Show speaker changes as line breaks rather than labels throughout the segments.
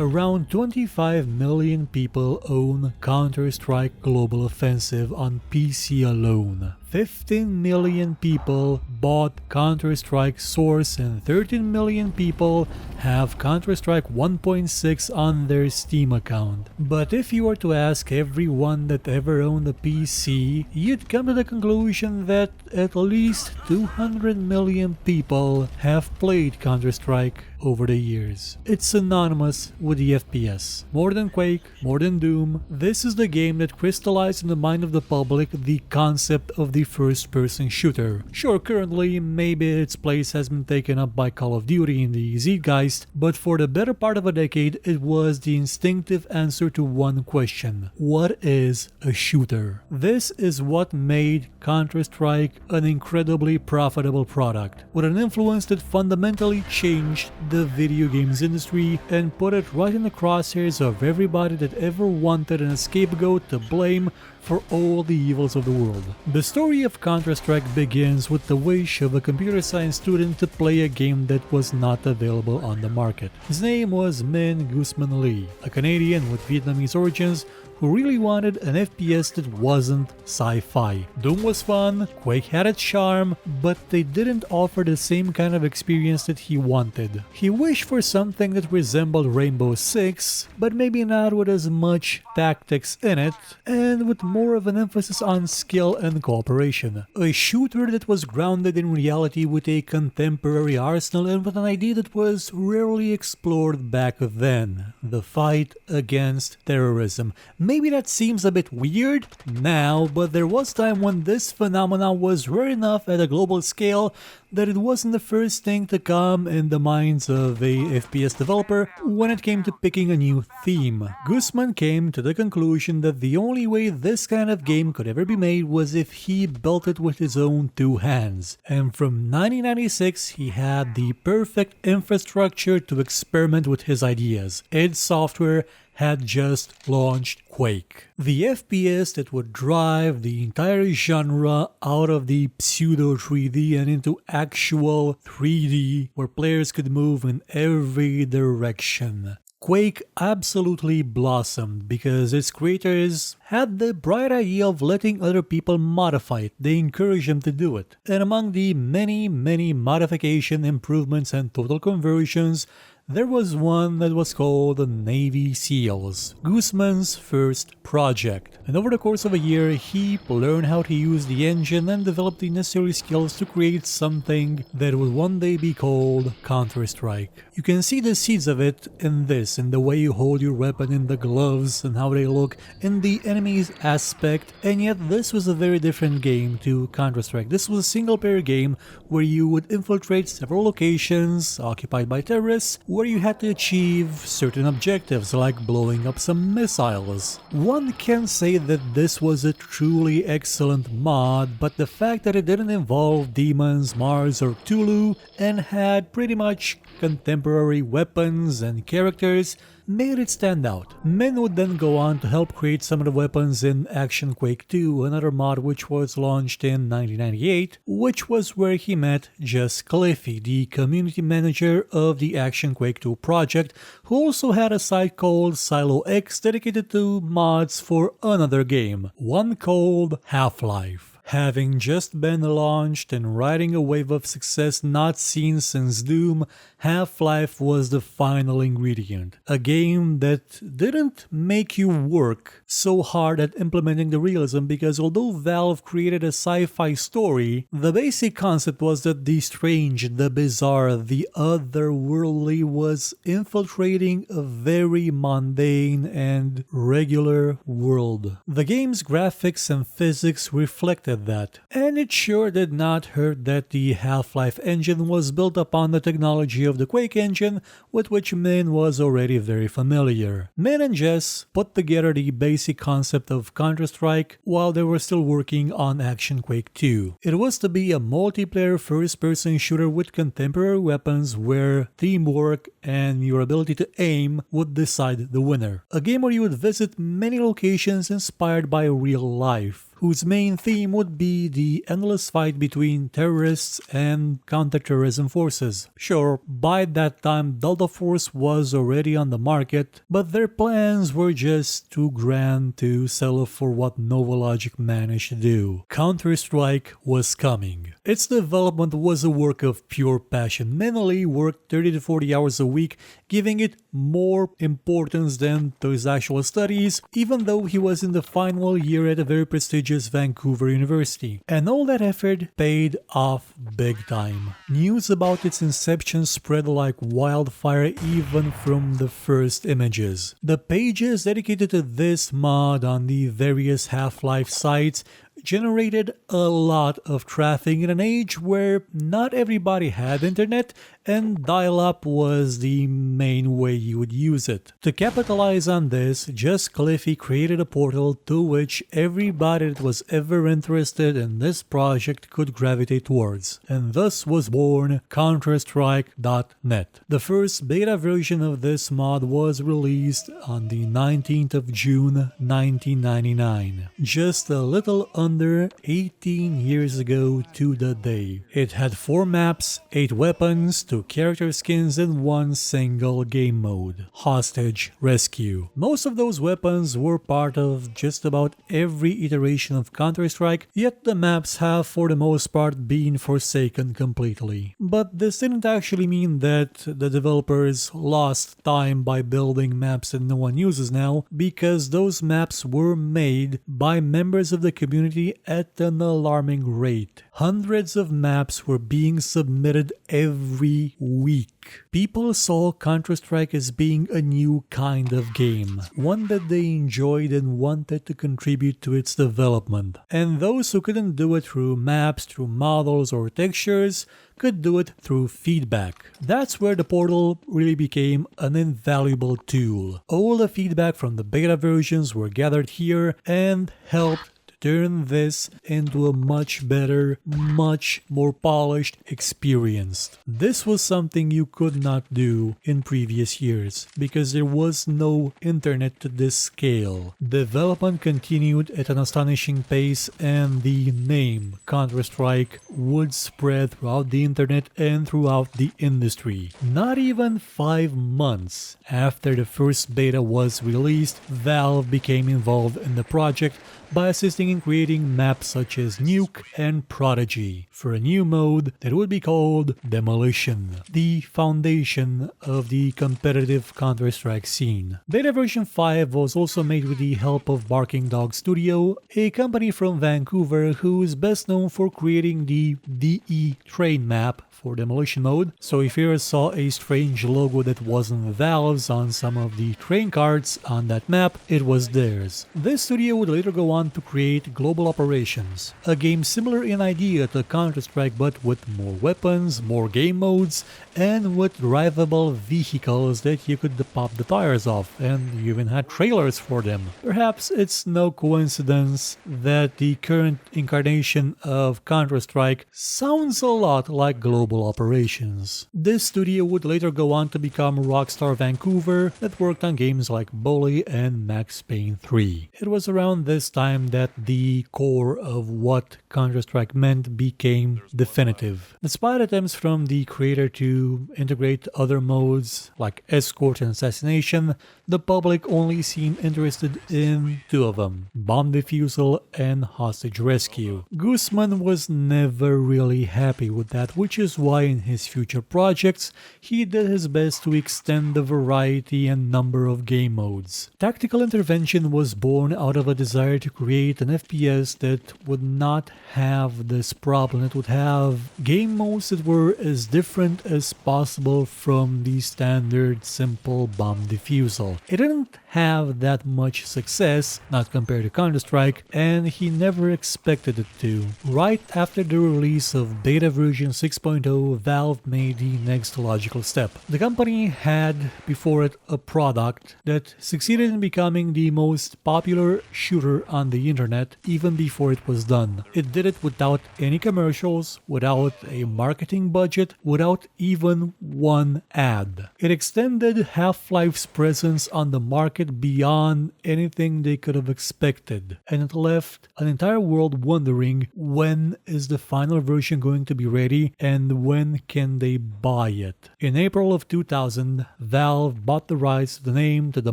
Around 25 million people own Counter-Strike Global Offensive on PC alone. 15 million people bought Counter-Strike Source and 13 million people have Counter-Strike 1.6 on their Steam account. But if you were to ask everyone that ever owned a PC, you'd come to the conclusion that at least 200 million people have played Counter-Strike over the years. It's synonymous with the FPS. More than Quake, more than Doom, this is the game that crystallized in the mind of the public the concept of the first-person shooter. Sure, currently maybe its place has been taken up by Call of Duty in the zeitgeist, but for the better part of a decade it was the instinctive answer to one question: what is a shooter? This is what made Counter-Strike an incredibly profitable product, with an influence that fundamentally changed the video games industry and put it right in the crosshairs of everybody that ever wanted an scapegoat to blame for all the evils of the world. The story of Counter-Strike begins with the wish of a computer science student to play a game that was not available on the market. His name was Min Guzman Lee, a Canadian with Vietnamese origins who really wanted an FPS that wasn't sci-fi. Doom was fun, Quake had its charm, but they didn't offer the same kind of experience that he wanted. He wished for something that resembled Rainbow Six, but maybe not with as much tactics in it, and with more of an emphasis on skill and cooperation. A shooter that was grounded in reality with a contemporary arsenal and with an idea that was rarely explored back then: the fight against terrorism. Maybe that seems a bit weird now, but there was time when this phenomenon was rare enough at a global scale that it wasn't the first thing to come in the minds of a FPS developer when it came to picking a new theme. Guzman came to the conclusion that the only way this kind of game could ever be made was if he built it with his own two hands. And from 1996 he had the perfect infrastructure to experiment with his ideas. id Software had just launched Quake, the FPS that would drive the entire genre out of the pseudo 3D and into actual 3D, where players could move in every direction. Quake absolutely blossomed because its creators had the bright idea of letting other people modify it. They encouraged them to do it. And among the many modification, improvements and total conversions, there was one that was called the Navy SEALs, Guzman's first project. And over the course of a year, he learned how to use the engine and developed the necessary skills to create something that would one day be called Counter-Strike. You can see the seeds of it in the way you hold your weapon, in the gloves and how they look, in the enemy's aspect, and yet this was a very different game to Counter-Strike. This was a single-player game where you would infiltrate several locations occupied by terrorists, where you had to achieve certain objectives like blowing up some missiles. One can say that this was a truly excellent mod, but the fact that it didn't involve demons, Mars or Tulu and had pretty much contemporary weapons and characters made it stand out. Min would then go on to help create some of the weapons in Action Quake 2, another mod which was launched in 1998, which was where he met Jess Cliffy, the community manager of the Action Quake 2 project, who also had a site called Silo X dedicated to mods for another game, one called Half-Life. Having just been launched and riding a wave of success not seen since Doom, Half-Life was the final ingredient. A game that didn't make you work so hard at implementing the realism, because although Valve created a sci-fi story, the basic concept was that the strange, the bizarre, the otherworldly was infiltrating a very mundane and regular world. The game's graphics and physics reflected that, and it sure did not hurt that the Half-Life engine was built upon the technology of the Quake engine, with which Min was already very familiar. Min and Jess put together the basic concept of Counter-Strike while they were still working on Action Quake 2. It was to be a multiplayer first-person shooter with contemporary weapons where teamwork and your ability to aim would decide the winner. A game where you would visit many locations inspired by real life. whose main theme would be the endless fight between terrorists and counterterrorism forces. Sure, by that time Delta Force was already on the market, but their plans were just too grand to settle for what Novalogic managed to do. Counter-Strike was coming. Its development was a work of pure passion. Mentally worked 30 to 40 hours a week, giving it more importance than those actual studies, even though he was in the final year at a very prestigious Vancouver University. And all that effort paid off big time. News about its inception spread like wildfire even from the first images. The pages dedicated to this mod on the various Half-Life sites generated a lot of traffic in an age where not everybody had internet and dial-up was the main way you would use it. To capitalize on this, Just Cliffy created a portal to which everybody that was ever interested in this project could gravitate towards, and thus was born Counter-Strike.net. The first beta version of this mod was released on the 19th of June 1999, just a little under 18 years ago to the day. It had 4 maps, 8 weapons, 2 character skins, and 1 single game mode, Hostage Rescue. Most of those weapons were part of just about every iteration of Counter-Strike, yet the maps have for the most part been forsaken completely. But this didn't actually mean that the developers lost time by building maps that no one uses now, because those maps were made by members of the community at an alarming rate. Hundreds of maps were being submitted every week. People saw Counter-Strike as being a new kind of game, one that they enjoyed and wanted to contribute to its development. And those who couldn't do it through maps, through models or textures, could do it through feedback. That's where the portal really became an invaluable tool. All the feedback from the beta versions were gathered here and helped turn this into a much better, much more polished experience. This was something you could not do in previous years because there was no internet to this scale. Development continued at an astonishing pace and the name Counter-Strike would spread throughout the internet and throughout the industry. Not even 5 months after the first beta was released, Valve became involved in the project by assisting in creating maps such as Nuke and Prodigy for a new mode that would be called Demolition, the foundation of the competitive Counter-Strike scene. Beta version 5 was also made with the help of Barking Dog Studio, a company from Vancouver who is best known for creating the DE train map for Demolition mode, so if you ever saw a strange logo that wasn't Valve's on some of the train cards on that map, it was theirs. This studio would later go on to create Global Operations, a game similar in idea to Counter-Strike but with more weapons, more game modes, and with drivable vehicles that you could pop the tires off, and you even had trailers for them. Perhaps it's no coincidence that the current incarnation of Counter-Strike sounds a lot like Global Operations. This studio would later go on to become Rockstar Vancouver that worked on games like Bully and Max Payne 3. It was around this time that the core of what Counter-Strike meant became definitive. Despite attempts from the creator to integrate other modes like Escort and Assassination, the public only seemed interested in 2 of them, Bomb Defusal and Hostage Rescue. Guzman was never really happy with that, which is why in his future projects he did his best to extend the variety and number of game modes. Tactical Intervention was born out of a desire to create an FPS that would not have this problem. It would have game modes that were as different as possible from the standard simple bomb defusal. It didn't have that much success, not compared to Counter-Strike, and he never expected it to. Right after the release of beta version 6.0, Valve made the next logical step. The company had before it a product that succeeded in becoming the most popular shooter on the internet even before it was done. It did it without any commercials, without a marketing budget, without even one ad. It extended Half-Life's presence on the market market beyond anything they could have expected, and it left an entire world wondering when is the final version going to be ready and when can they buy it. In April of 2000, Valve bought the rights to the name, to the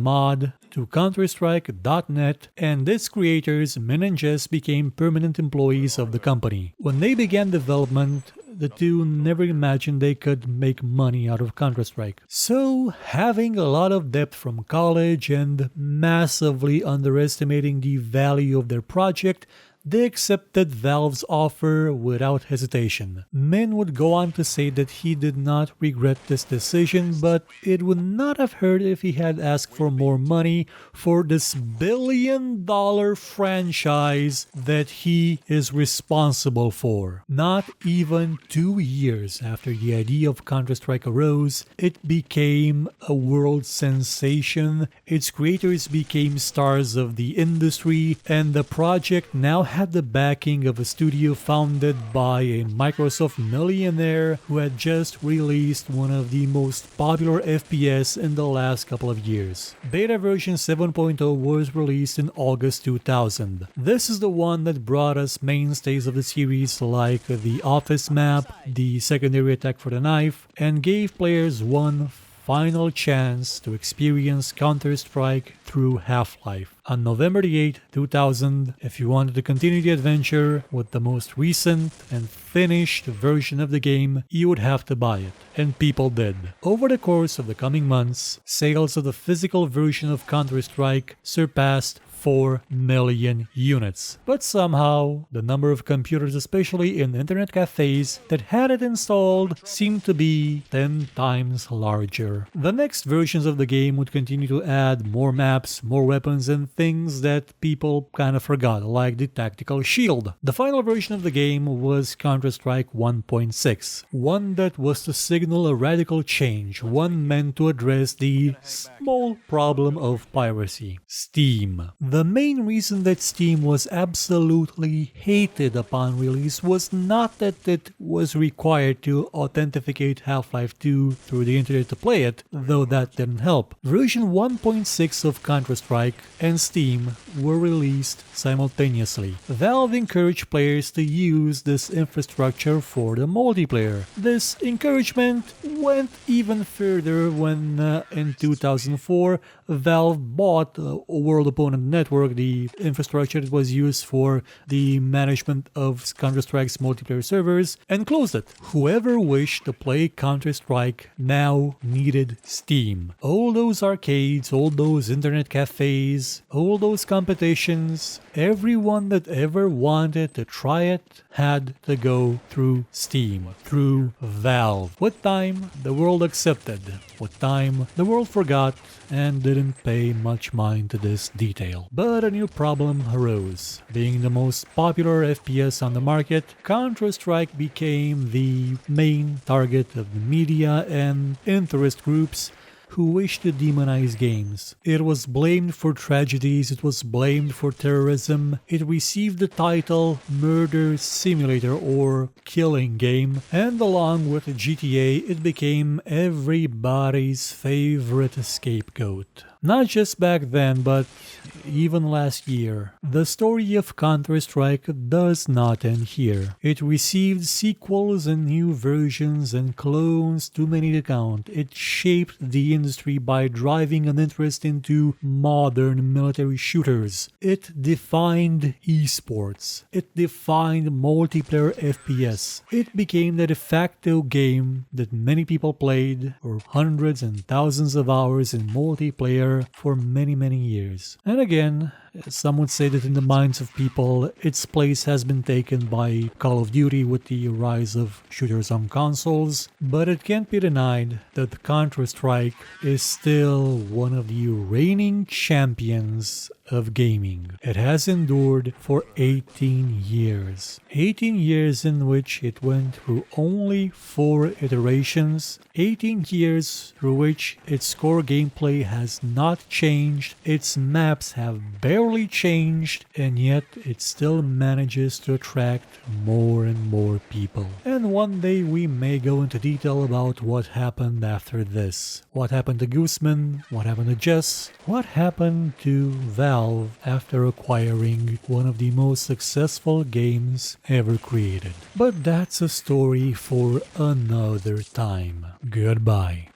mod, to Counter-Strike, Dotnet, and its creators, Min and Jess, became permanent employees of the company. When they began development, the two never imagined they could make money out of Counter-Strike. So, having a lot of debt from college and massively underestimating the value of their project, they accepted Valve's offer without hesitation. Min would go on to say that he did not regret this decision, but it would not have hurt if he had asked for more money for this billion-dollar franchise that he is responsible for. Not even 2 years after the idea of Counter-Strike arose, it became a world sensation, its creators became stars of the industry, and the project now had the backing of a studio founded by a Microsoft millionaire who had just released one of the most popular FPS in the last couple of years. Beta version 7.0 was released in August 2000. This is the one that brought us mainstays of the series like the Office map, the secondary attack for the knife, and gave players one final chance to experience Counter-Strike through Half-Life. On November 8, 2000, if you wanted to continue the adventure with the most recent and finished version of the game, you would have to buy it. And people did. Over the course of the coming months, sales of the physical version of Counter-Strike surpassed 4 million units. But somehow, the number of computers, especially in internet cafes, that had it installed seemed to be 10 times larger. The next versions of the game would continue to add more maps, more weapons, and things that people kind of forgot, like the tactical shield. The final version of the game was Counter-Strike 1.6, one that was to signal a radical change, one meant to address the small problem of piracy: Steam. The main reason that Steam was absolutely hated upon release was not that it was required to authenticate Half-Life 2 through the internet to play it, though that didn't help. Version 1.6 of Counter-Strike and Steam were released simultaneously. Valve encouraged players to use this infrastructure for the multiplayer. This encouragement went even further when in 2004 Valve bought World Opponent Network, the infrastructure that was used for the management of Counter-Strike's multiplayer servers, and closed it. Whoever wished to play Counter-Strike now needed Steam. All those arcades, all those internet cafes, all those competitions, everyone that ever wanted to try it had to go through Steam, through Valve. With time, the world accepted. With time, the world forgot and didn't pay much mind to this detail. But a new problem arose. Being the most popular FPS on the market, Counter-Strike became the main target of the media and interest groups who wished to demonize games. It was blamed for tragedies, it was blamed for terrorism, it received the title Murder Simulator or Killing Game, and along with GTA, it became everybody's favorite scapegoat. Not just back then, but even last year. The story of Counter-Strike does not end here. It received sequels and new versions and clones, too many to count. It shaped the industry by driving an interest into modern military shooters. It defined eSports. It defined multiplayer FPS. It became the de facto game that many people played for hundreds and thousands of hours in multiplayer for many years. And again, some would say that in the minds of people, its place has been taken by Call of Duty with the rise of shooters on consoles, but it can't be denied that Counter-Strike is still one of the reigning champions of gaming. It has endured for 18 years. 18 years in which it went through only 4 iterations. 18 years through which its core gameplay has not changed. Its maps have barely sorely changed, and yet it still manages to attract more and more people. And one day we may go into detail about what happened after this. What happened to Guzman, what happened to Jess, what happened to Valve after acquiring one of the most successful games ever created. But that's a story for another time. Goodbye.